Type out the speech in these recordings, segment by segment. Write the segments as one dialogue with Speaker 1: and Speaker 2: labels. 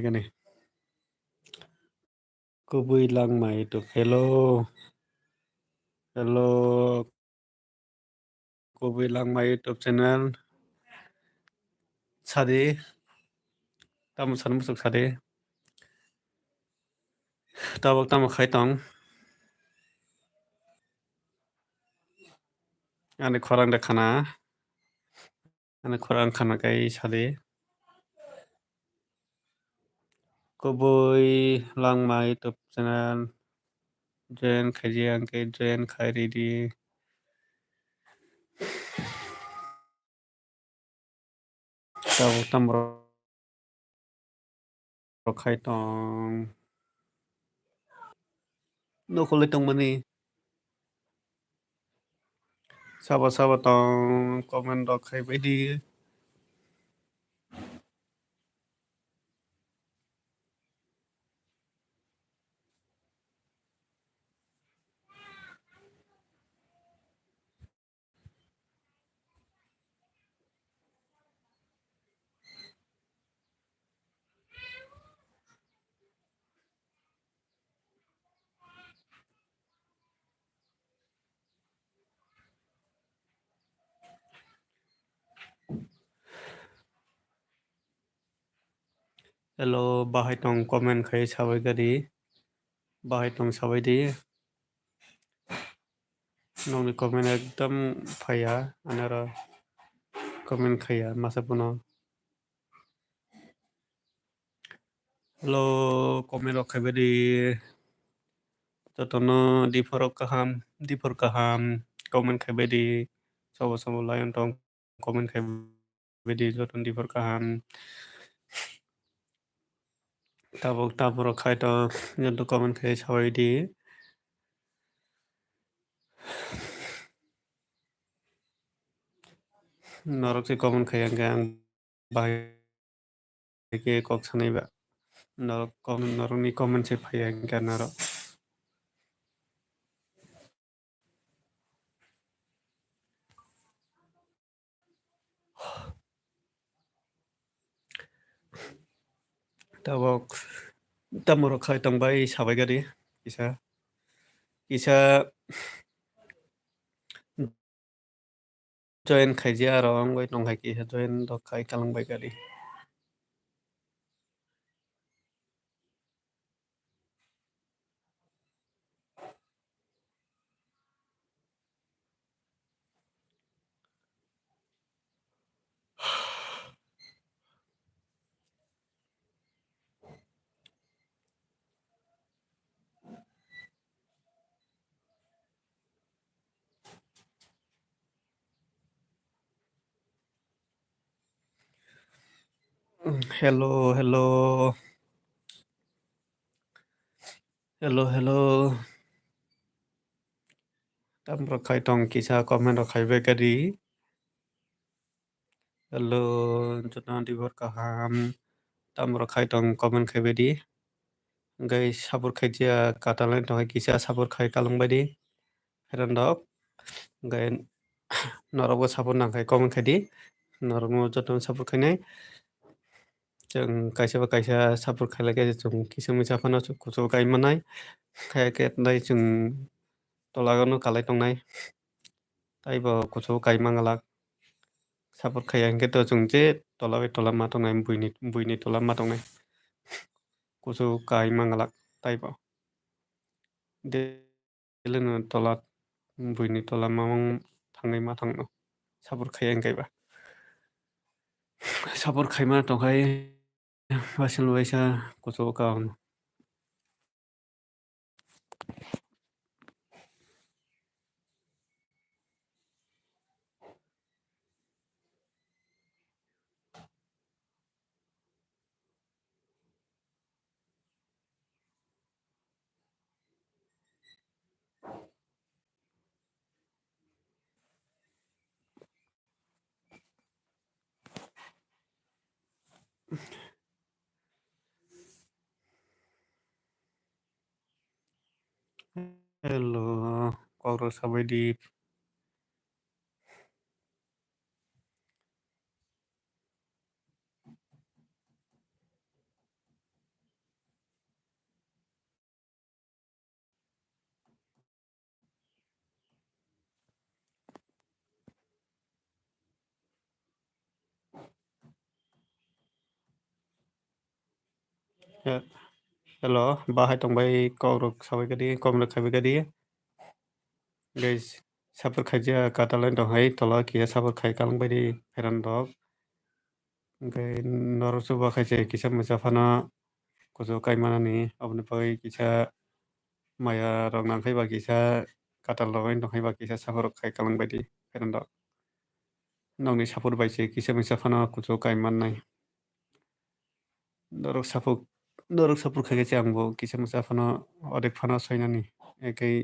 Speaker 1: cái này cô vui lăng mày được hello hello cô vui lăng mày YouTube channel 사디 tao một sản xuất 사디 tao một khai tông anh khoran khana cái 사디 cô vui lăng mày YouTube channel join khai riêng cái join khai đi tao một khai tông nó không lấy tông mani sao tông comment đó khai vậy đi hello bahai tông comment khai sao vậy đi bahai tông sao vậy đi nong comment ekdom phaya anara comment khaya masa puno hello comment okai bedi totono di for kaham comment khai bedi sobo lion tong comment khai bedi toton di for kaham tabor khai to jonto comment khai sawai di norok si comment khai ang bahai ke kok sanai ba norok ni comment se phaya ang narok tabok tamorok khai tong bai sabai gadi isa join khai aro ang bai tong khai kisa join dok khai kalang bai gadi hello tamorok khai tong kisa comment rok khai bai gadi hello jotono di for kaham tamorok khai tong comment khai bedi gai sabur khai jia katalai tong kisa sabur khai kalang bai di herandok gai norok bo sabur nang khai comment khai di norok no jotono sabur khai nai जों kaisa sabur khai lai जों kisa misa phano kuchu gai manai khai ke nai जों tolagono kalai tongnai taibo kuchu gai mangalak sabur khai angke to जों je tola ma tongnai buini tola ma tongnai kuchu gai mangalak taibo deleno tola buini tola mamang tangai ma tangno sabur khai angke ba sabur khai ma tongkai wasil waisa kuchu kaon Hello, kok sampai di Hello, bahai tongbai kok sampai gadi kom khabai gadi guys sapur khaija katalan donghai tola kia sapur khai kalang badi pheran dok okai norosuba khaija kisa musafana kujo kaimanani abni pai kisa maya rok nangkhai ba kisa katal rok donghai ba kisa sapur khai kalang badi pheran dok nongni sapur baise kisa musafana kujo kaimannai norok sapur khaiga angbo kisa musafana odek phana soinani ekai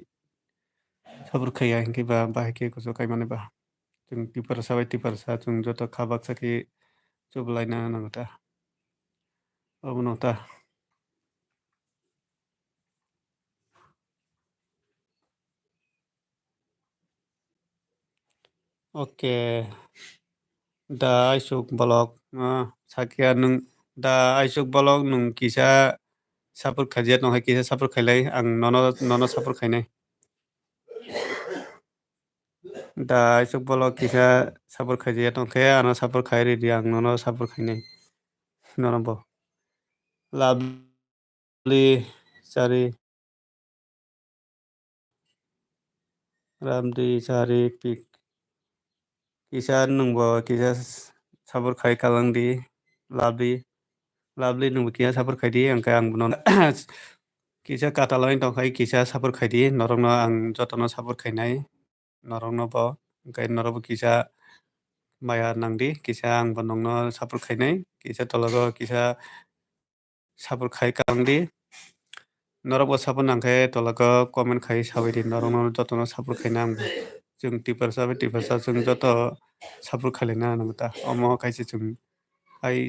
Speaker 1: sapur khaiya hingke ba bahai kujo kaimani ba chung tipar sabai tipar sa chung joto khabak saki chublaina nangta obonota oke da aisuk bolok sakia nung da aisuk bolok nung kisa sapur khajiat nong hai kisa sapur khailai ang nono sapur khainai da aisuk bolok kisa sapur khajiat nongkhe ano sapur khairi di ang nono sapur khainai nono bo lovely sari ramdi sari pik kisa nungbo kisa sapur khai kalang di lovely nungbo kisa sapur khai di angka ang nono kisa katalai tongkhai kisa sapur khai di norokno ang jotono sapur khainai norokno bo angkai norokbo kisa maya nangdi kisa angbo nongno sapur khainai kisa tologo kisa sapur khai kalangdi norokbo sapur nangkhe tolago comment khai sabai di norokno jotono sapur khaina angbo chung tipar sabai tipar sa chung joto sapur khailena nangta omo kaisa chung ai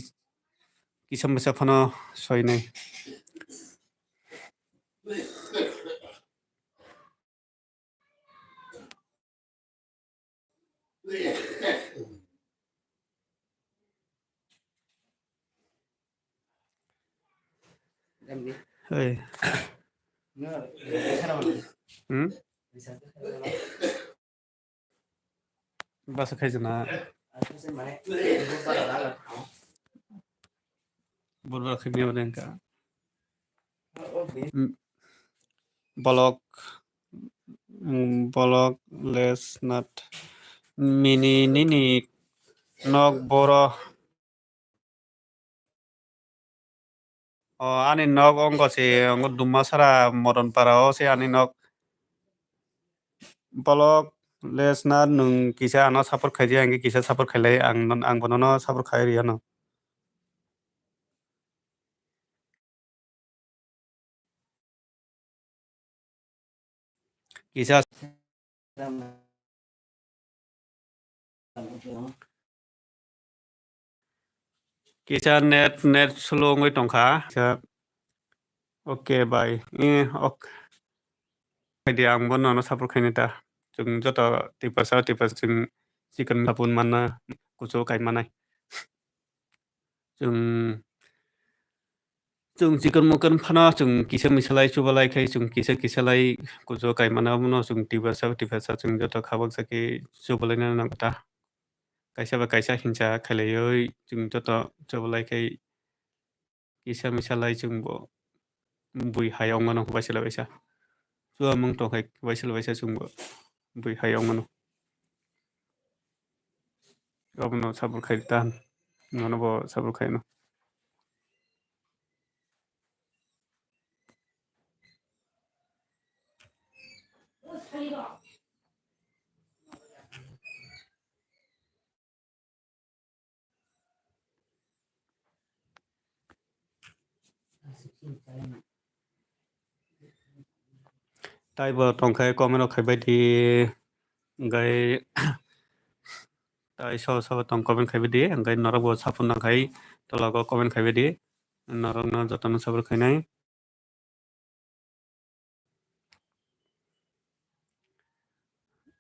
Speaker 1: kisa musafano soinai Hei. Bahasa khaijana Borbar khibni odenka bolok bolok les nat mini nini nok boro ani nok ongko si ongo duma sara moron para si ani nok bolok les nat nung kisa ano sapor khaiji angke kisa sapor khailai ang bonono sapor khairi ano kisa kisa net sulungoi tongkha kisa oke bye ok dia ang bonono sapor khainita chung joto tipasa chung chicken mapun mana kucho kai manai chung chicken mukan phana chung kisa misalai chubalai khai chung kisa lai kucho kai mana mono chung tipasa chung joto khabak saki chubalai na nangta kaisa ba kaisa hincha khailayoi chung joto chubalai khai kisa misalai chung bo bui hayong mano baisala baisa chu among to khai baisala baisa chung bo bui hayong mano obono sabur khai tan nono bo sabur khai no tai bo tongkhai komeno khaibai di gai tai so tong komen khaibai di gai norok bo sapun nangkhai tolago komen khaibai di norok no jotono sabur khainai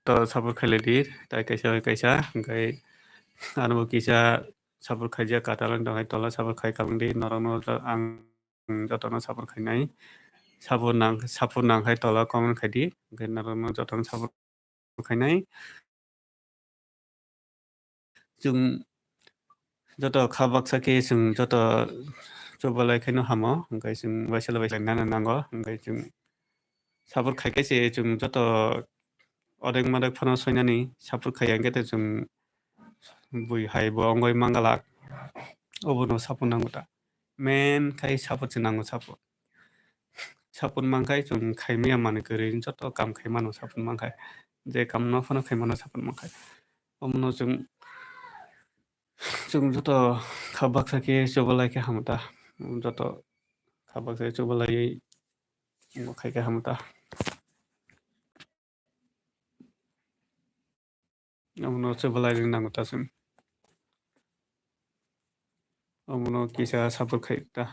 Speaker 1: sabur khailedi tai kaisa hingkai arbo kisa sabur khaijak katalan dong tola sabur khai kalangdi norokno ang jotono sabur khainai sabur nangkai tola common khaidi hingkai norokno jotono sabur khainai जों joto khabak sake जों joto chobalai khaino hamo hingkai जों waisala nana nango hingkai जों sabur khaikaise जों joto odek modek phano soinani sabur khaiya hingke जों bui hai bo ongoi mangalak obono sabur nango ta main khai sabur se nango sabur mangkai जों khaimaya mane kwrwi joto kam khaimano sabur mangkai je kam no phano khaimano sabur mangkai omono जों joto khabak sake chobalai khe hamta joto khabak sake chobalai khaike hamta omono chobalai nango ta जों omono kisa sabur khaita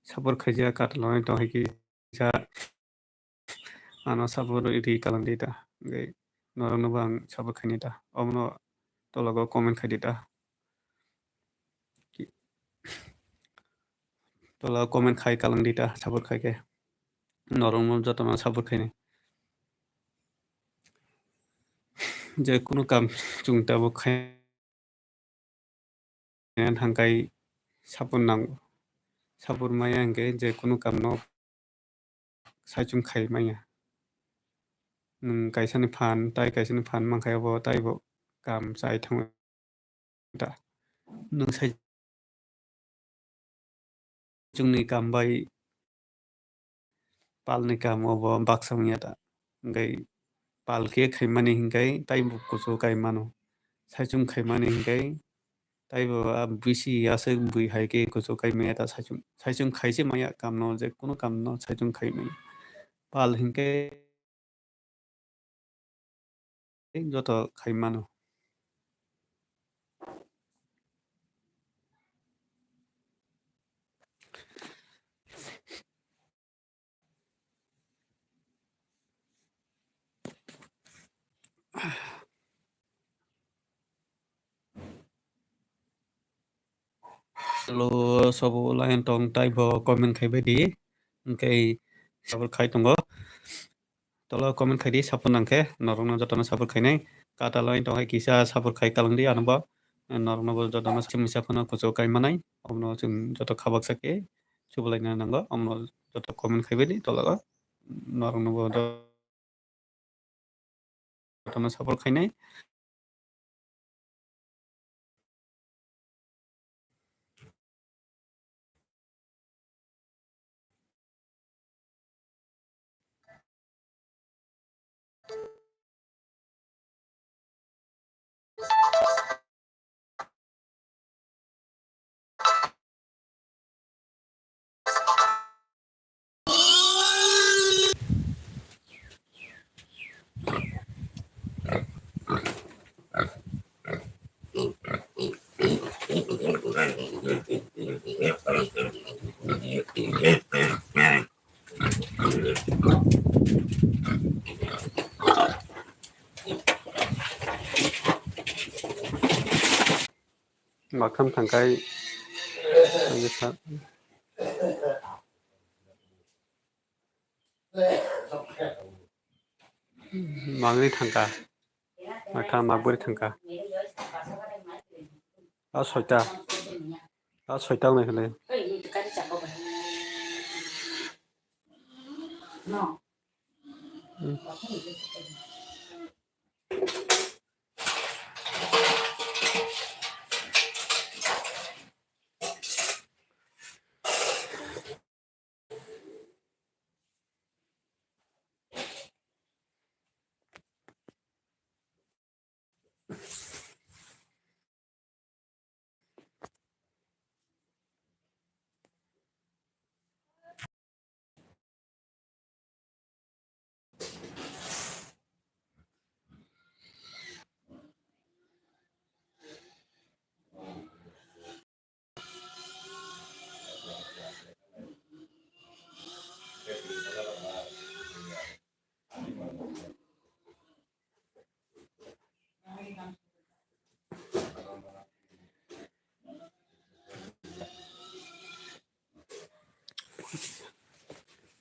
Speaker 1: sabur khaija katalai tongkai kisa ano sabur iri kalandi ta hingkai noroknobo ang sabur khaini ta omono tolago comment khaidi ta tola comment khai kalangdi ta sabur khaike norokno jotono sabur khainai je kono kam chung tabo khaina thangkai sabur nango sabur maya hingke je kono kam no saichung khai maya kaisani phan tai kaisani phan mangkai bo tai bo kam chai thangoi ta saichungni kam bai palni kam obo baksa wngya ta hingkai palke khaimani hingkai taibo kuchu kai mano saichung khaimani hingkai taibo bisi aswk bui haike kuchu kaimaya ta saichung khaise maya kam no je kono kam no saichung khaimani pal hingke joto khaimano lo sobo lain tong taibo comment khaibai di hingkai sabur khai tongo tola comment khaidi sabur nangkhe norokno jotono sabur khainai katalai tongkai kisa sabur khai kalangdi anobo norokno jotono simisa phano kuchu kaimanai omono जों joto khabak sake chubalaina nango omono joto comment khaibai di tolago noroknobo jotono sabur khainai makham thangkai mangni thangka makham mabori thangka soita wngnai khalai